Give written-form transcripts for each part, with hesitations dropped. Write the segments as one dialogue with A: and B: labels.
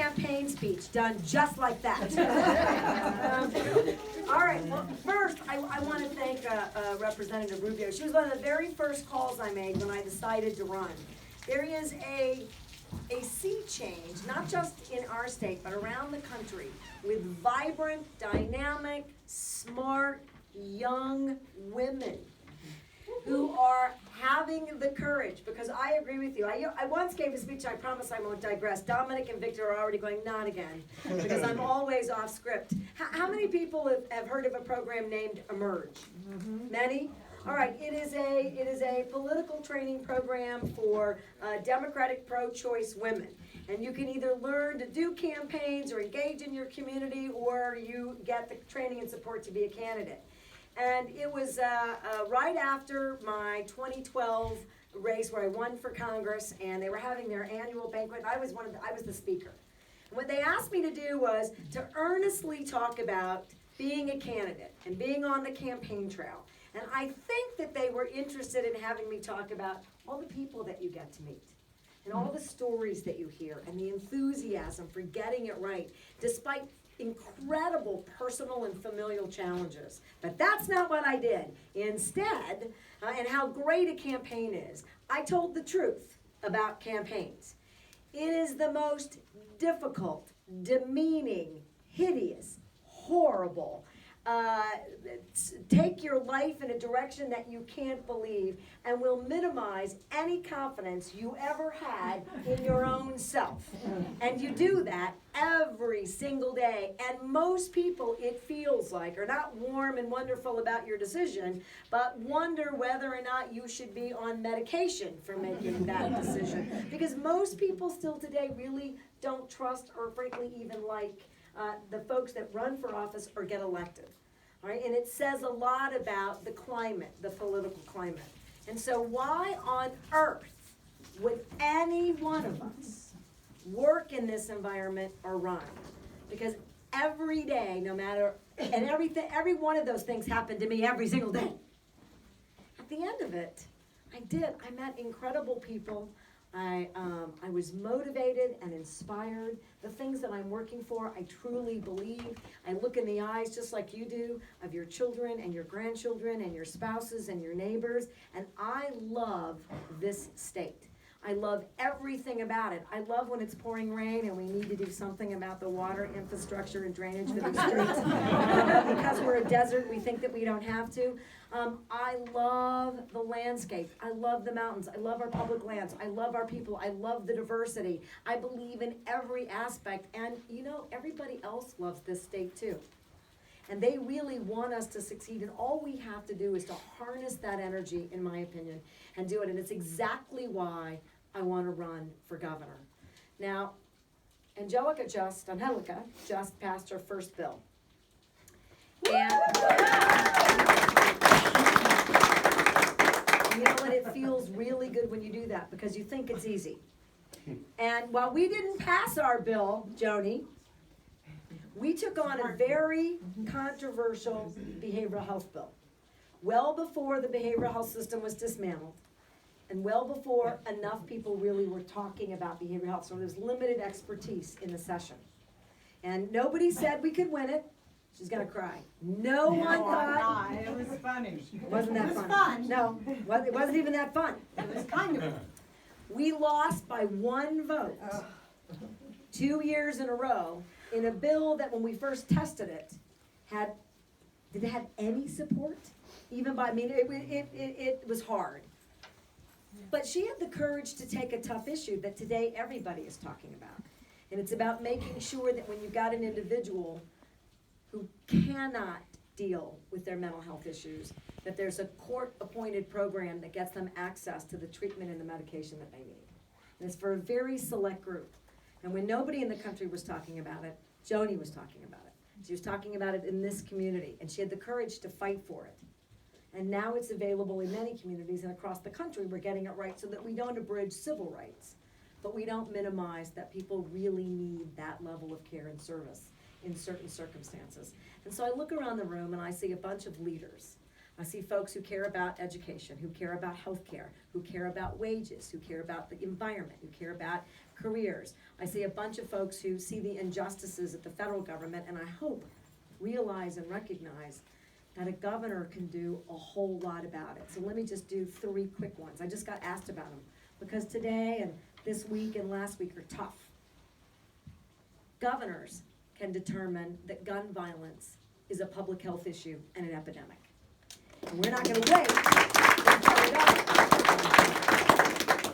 A: campaign speech done just like that. All right, well, first, I want to thank Representative Rubio. She was one of the very first calls I made when I decided to run. There is a sea change, not just in our state, but around the country, with vibrant, dynamic, smart, young women who are having the courage, because I agree with you. I once gave a speech, I promise I won't digress. Dominic and Victor are already going, not again, because I'm always off script. How many people have heard of a program named Emerge? Mm-hmm. Many? All right, it is a political training program for Democratic pro-choice women. And you can either learn to do campaigns or engage in your community, or you get the training and support to be a candidate. And it was right after my 2012 race where I won for Congress, and they were having their annual banquet. I was the speaker. And what they asked me to do was to earnestly talk about being a candidate and being on the campaign trail. And I think that they were interested in having me talk about all the people that you get to meet, and all the stories that you hear, and the enthusiasm for getting it right, despite incredible personal and familial challenges. But that's not what I did. Instead, and how great a campaign is, I told the truth about campaigns. It is the most difficult, demeaning, hideous, horrible, take your life in a direction that you can't believe, and will minimize any confidence you ever had in your own self. And you do that every single day, and most people, it feels like, are not warm and wonderful about your decision, but wonder whether or not you should be on medication for making that decision. Because most people still today really don't trust or frankly even like the folks that run for office or get elected. All right? And it says a lot about the climate, the political climate. And so why on earth would any one of us work in this environment or run? Because every day, no matter, and every one of those things happened to me every single day. At the end of it, I met incredible people. I was motivated and inspired. The things that I'm working for, I truly believe. I look in the eyes, just like you do, of your children and your grandchildren and your spouses and your neighbors. And I love this state. I love everything about it. I love when it's pouring rain and we need to do something about the water infrastructure and drainage for these streets. Because we're a desert, we think that we don't have to. I love the landscape. I love the mountains. I love our public lands. I love our people. I love the diversity. I believe in every aspect. And you know, everybody else loves this state too. And they really want us to succeed. And all we have to do is to harness that energy, in my opinion, and do it. And it's exactly why I want to run for governor. Now, Angelica just passed her first bill. And you know what? It feels really good when you do that because you think it's easy. And while we didn't pass our bill, Joni, we took on a very controversial behavioral health bill. Well before the behavioral health system was dismantled, and well before enough people really were talking about behavioral health, so there's limited expertise in the session. And nobody said we could win it. She's gonna cry. No one thought.
B: It was funny.
A: Wasn't that fun?
B: Fun.
A: No, it wasn't even that fun.
B: It was kind of.
A: We lost by one vote, 2 years in a row, in a bill that when we first tested it, did it have any support? Even by, it was hard. But she had the courage to take a tough issue that today everybody is talking about. And it's about making sure that when you've got an individual who cannot deal with their mental health issues, that there's a court-appointed program that gets them access to the treatment and the medication that they need. And it's for a very select group. And when nobody in the country was talking about it, Joni was talking about it. She was talking about it in this community, and she had the courage to fight for it. And now it's available in many communities and across the country. We're getting it right so that we don't abridge civil rights, but we don't minimize that people really need that level of care and service in certain circumstances. And so I look around the room and I see a bunch of leaders. I see folks who care about education, who care about healthcare, who care about wages, who care about the environment, who care about careers. I see a bunch of folks who see the injustices at the federal government, and I hope realize and recognize that a governor can do a whole lot about it. So let me just do 3 quick ones. I just got asked about them because today and this week and last week are tough. Governors can determine that gun violence is a public health issue and an epidemic. And we're not going to wait until it is.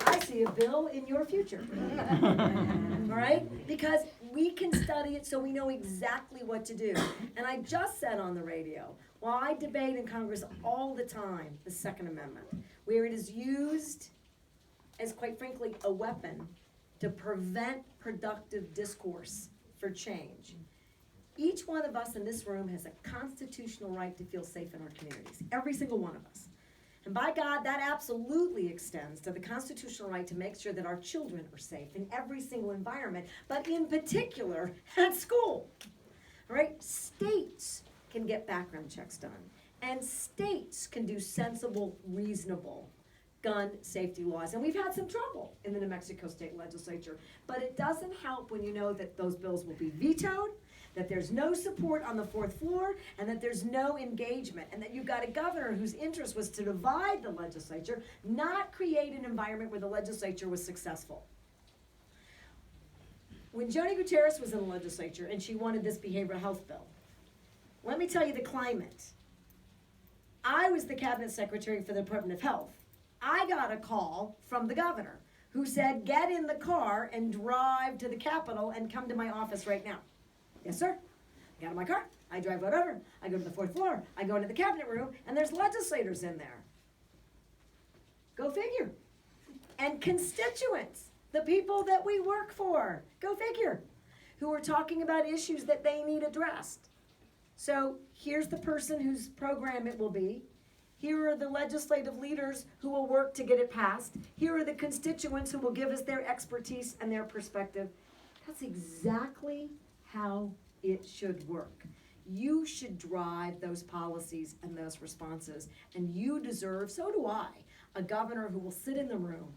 A: I see a bill in your future. All right? Because we can study it so we know exactly what to do. And I just said on the radio, while I debate in Congress all the time the Second Amendment, where it is used as, quite frankly, a weapon to prevent productive discourse for change. Each one of us in this room has a constitutional right to feel safe in our communities, every single one of us. And by God, that absolutely extends to the constitutional right to make sure that our children are safe in every single environment, but in particular at school. All right? States can get background checks done, and states can do sensible, reasonable gun safety laws. And we've had some trouble in the New Mexico State Legislature, but it doesn't help when you know that those bills will be vetoed, that there's no support on the 4th floor, and that there's no engagement, and that you've got a governor whose interest was to divide the legislature, not create an environment where the legislature was successful. When Joni Gutierrez was in the legislature and she wanted this behavioral health bill, let me tell you the climate. I was the cabinet secretary for the Department of Health. I got a call from the governor who said, get in the car and drive to the Capitol and come to my office right now. Yes, sir. I got in my car, I drive whatever, I go to the 4th floor, I go into the cabinet room, and there's legislators in there. Go figure. And constituents, the people that we work for, go figure, who are talking about issues that they need addressed. So here's the person whose program it will be. Here are the legislative leaders who will work to get it passed. Here are the constituents who will give us their expertise and their perspective. That's exactly how it should work. You should drive those policies and those responses, and you deserve, so do I, a governor who will sit in the room,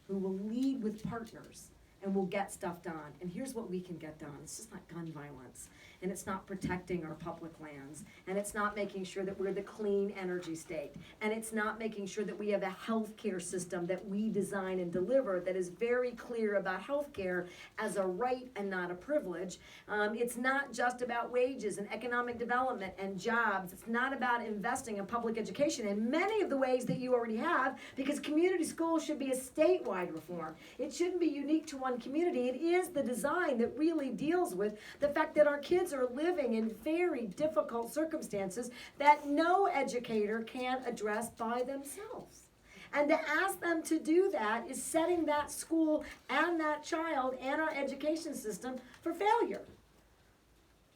A: who will lead with partners, and will get stuff done. And here's what we can get done. It's just not gun violence, and it's not protecting our public lands, and it's not making sure that we're the clean energy state, and it's not making sure that we have a healthcare system that we design and deliver that is very clear about healthcare as a right and not a privilege. It's not just about wages and economic development and jobs. It's not about investing in public education in many of the ways that you already have, because community schools should be a statewide reform. It shouldn't be unique to one community. It is the design that really deals with the fact that our kids are living in very difficult circumstances that no educator can address by themselves. And to ask them to do that is setting that school and that child and our education system for failure.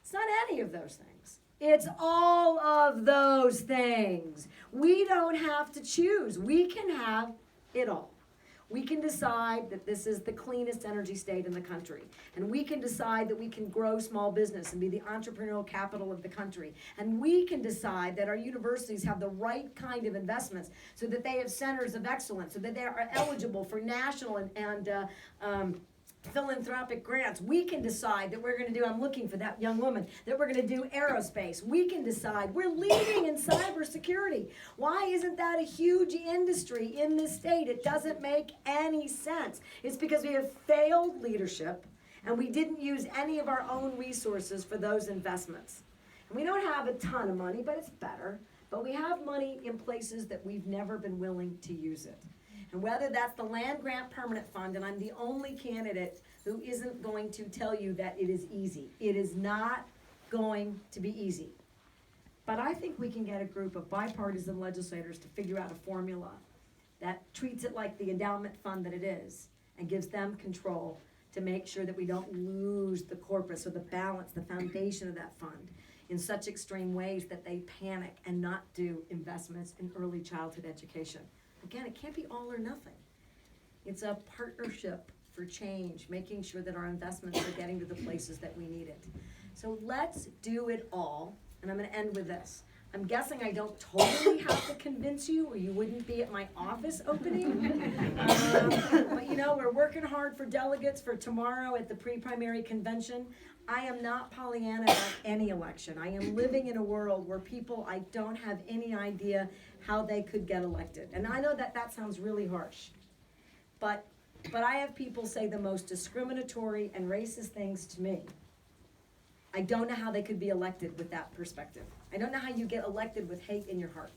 A: It's not any of those things. It's all of those things. We don't have to choose. We can have it all. We can decide that this is the cleanest energy state in the country. And we can decide that we can grow small business and be the entrepreneurial capital of the country. And we can decide that our universities have the right kind of investments so that they have centers of excellence, so that they are eligible for national and philanthropic grants. We can decide that we're going to do, I'm looking for that young woman, that we're going to do aerospace. We can decide we're leading in cybersecurity. Why isn't that a huge industry in this state? It doesn't make any sense. It's because we have failed leadership and we didn't use any of our own resources for those investments. And we don't have a ton of money, but it's better. But we have money in places that we've never been willing to use it. And whether that's the land grant permanent fund, and I'm the only candidate who isn't going to tell you that it is easy. It is not going to be easy. But I think we can get a group of bipartisan legislators to figure out a formula that treats it like the endowment fund that it is and gives them control to make sure that we don't lose the corpus or the balance, the foundation of that fund in such extreme ways that they panic and not do investments in early childhood education. Again, it can't be all or nothing. It's a partnership for change, making sure that our investments are getting to the places that we need it. So let's do it all. And I'm going to end with this. I'm guessing I don't totally have to convince you, or you wouldn't be at my office opening. But we're working hard for delegates for tomorrow at the pre-primary convention. I am not Pollyanna about any election. I am living in a world where people, I don't have any idea how they could get elected. And I know that sounds really harsh. But I have people say the most discriminatory and racist things to me. I don't know how they could be elected with that perspective. I don't know how you get elected with hate in your heart.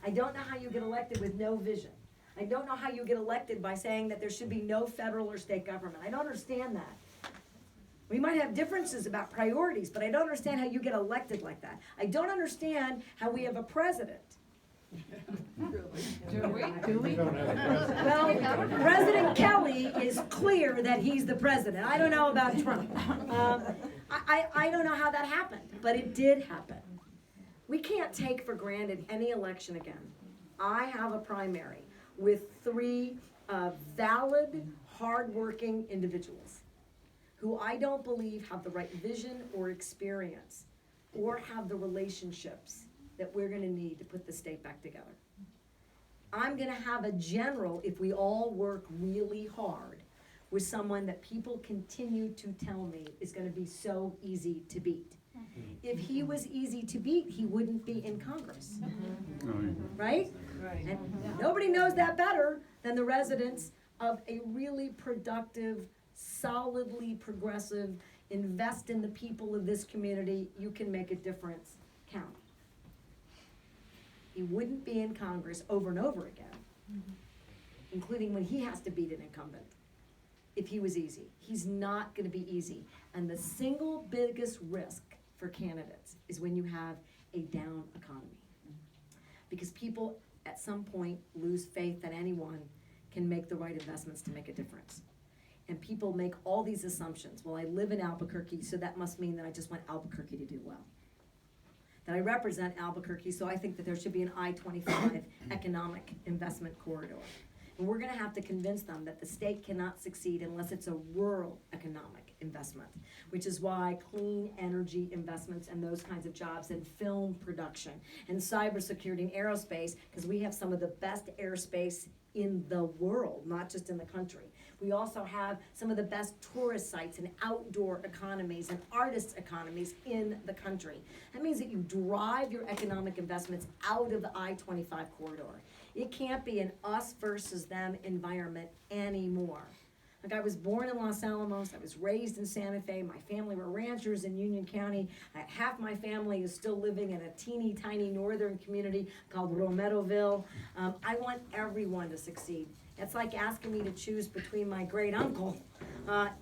A: I don't know how you get elected with no vision. I don't know how you get elected by saying that there should be no federal or state government. I don't understand that. We might have differences about priorities, but I don't understand how you get elected like that. I don't understand how we have a president.
B: Do we?
A: Well, President Kelly is clear that he's the president. I don't know about Trump. I don't know how that happened, but it did happen. We can't take for granted any election again. I have a primary with 3 valid, hardworking individuals who I don't believe have the right vision or experience or have the relationships that we're going to need to put the state back together. I'm going to have a general, if we all work really hard, with someone that people continue to tell me is going to be so easy to beat. If he was easy to beat, he wouldn't be in Congress. Right?
B: Right.
A: And nobody knows that better than the residents of a really productive, solidly progressive, invest in the people of this community, you can make a difference county. He wouldn't be in Congress over and over again, including when he has to beat an incumbent, if he was easy. He's not going to be easy. And the single biggest risk for candidates is when you have a down economy. Because people at some point lose faith that anyone can make the right investments to make a difference. And people make all these assumptions. Well, I live in Albuquerque, so that must mean that I just want Albuquerque to do well. That I represent Albuquerque, so I think that there should be an I-25 economic investment corridor. And we're gonna have to convince them that the state cannot succeed unless it's a rural economic investment, which is why clean energy investments and those kinds of jobs and film production and cybersecurity and aerospace, because we have some of the best airspace in the world, not just in the country. We also have some of the best tourist sites and outdoor economies and artist economies in the country. That means that you drive your economic investments out of the I-25 corridor. It can't be an us versus them environment anymore. Like, I was born in Los Alamos, I was raised in Santa Fe, my family were ranchers in Union County. Half my family is still living in a teeny tiny northern community called Romeroville. I want everyone to succeed. It's like asking me to choose between my great uncle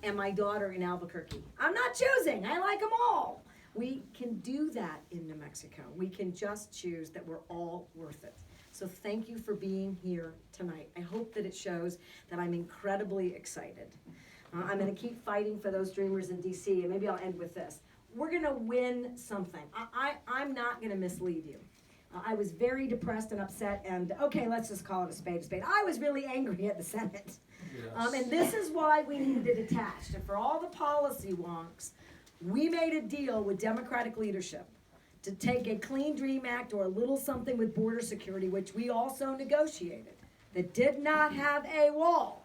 A: and my daughter in Albuquerque. I'm not choosing, I like them all. We can do that in New Mexico. We can just choose that we're all worth it. So thank you for being here tonight. I hope that it shows that I'm incredibly excited. I'm gonna keep fighting for those dreamers in DC, and maybe I'll end with this. We're gonna win something. I'm not gonna mislead you. I was very depressed and upset, and okay, let's just call it a spade a spade. I was really angry at the Senate.
C: Yes.
A: And this is why we needed it attached. And for all the policy wonks, we made a deal with Democratic leadership to take a Clean Dream Act or a little something with border security, which we also negotiated, that did not have a wall.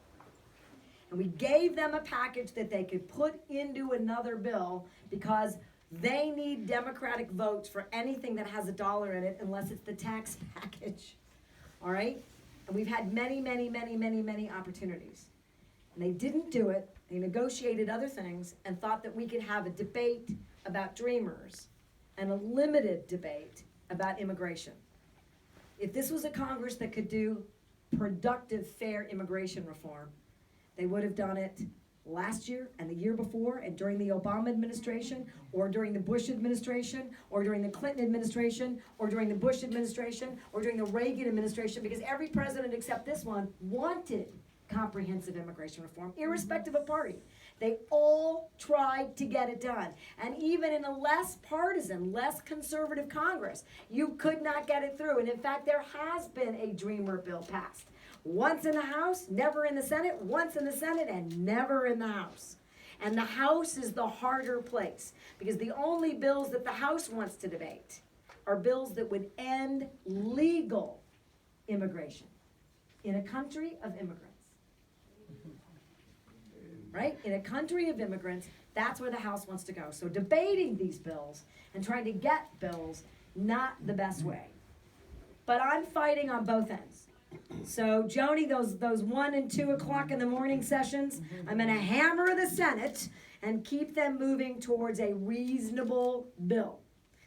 A: And we gave them a package that they could put into another bill because they need Democratic votes for anything that has $1 in it unless it's the tax package, all right? And we've had many opportunities. And they didn't do it. They negotiated other things and thought that we could have a debate about dreamers and a limited debate about immigration. If this was a Congress that could do productive, fair immigration reform, they would have done it last year and the year before and during the Obama administration or during the Bush administration or during the Clinton administration or during the Bush administration or during the Reagan administration, because every president except this one wanted comprehensive immigration reform, irrespective of party. They all tried to get it done. And even in a less partisan, less conservative Congress, you could not get it through. And in fact, there has been a Dreamer bill passed. Once in the House, never in the Senate, once in the Senate, and never in the House. And the House is the harder place, because the only bills that the House wants to debate are bills that would end legal immigration in a country of immigrants. Right? In a country of immigrants, that's where the House wants to go. So debating these bills and trying to get bills, not the best way. But I'm fighting on both ends. So Joni, those 1 and 2 o'clock in the morning sessions, I'm gonna hammer the Senate and keep them moving towards a reasonable bill.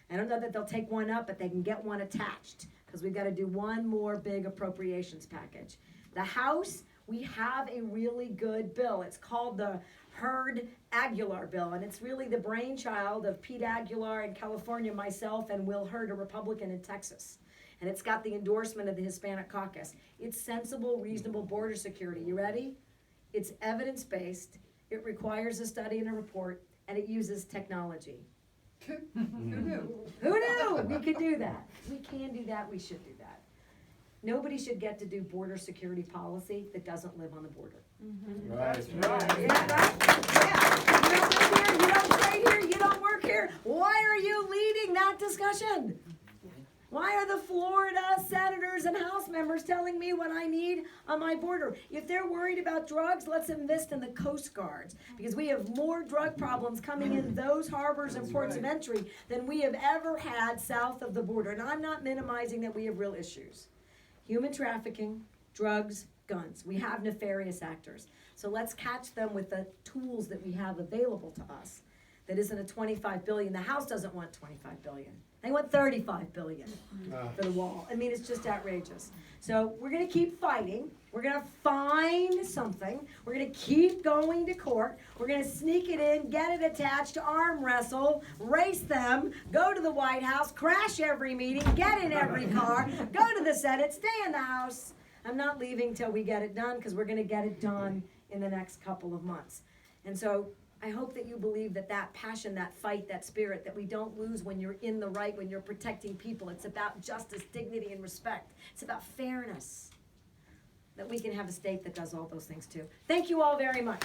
A: I don't know that they'll take one up, but they can get one attached, because we've gotta do one more big appropriations package. The House, we have a really good bill. It's called the Hurd-Aguilar bill, and it's really the brainchild of Pete Aguilar in California, myself, and Will Hurd, a Republican in Texas. And it's got the endorsement of the Hispanic caucus. It's sensible, reasonable border security. You ready? It's evidence-based, it requires a study and a report, and it uses technology.
B: Who knew?
A: Who knew we could do that? We can do that, we should do that. Nobody should get to do border security policy that doesn't live on the border.
C: Right.
A: Yeah, right? Yeah. You don't live here, you don't stay here, you don't work here. Why are you leading that discussion? Why are the Florida senators and House members telling me what I need on my border? If they're worried about drugs, let's invest in the Coast Guards, because we have more drug problems coming in those harbors and ports of entry than we have ever had south of the border. And I'm not minimizing that we have real issues. Human trafficking, drugs, guns. We have nefarious actors. So let's catch them with the tools that we have available to us. That isn't a $25 billion. The House doesn't want $25 billion. They want $35 billion for the wall. I mean, it's just outrageous. So we're going to keep fighting. We're going to find something. We're going to keep going to court. We're going to sneak it in, get it attached, arm wrestle, race them, go to the White House, crash every meeting, get in every car, go to the Senate, stay in the House. I'm not leaving till we get it done, because we're going to get it done in the next couple of months. And so I hope that you believe that that passion, that fight, that spirit, that we don't lose when you're in the right, when you're protecting people. It's about justice, dignity, and respect. It's about fairness. That we can have a state that does all those things too. Thank you all very much.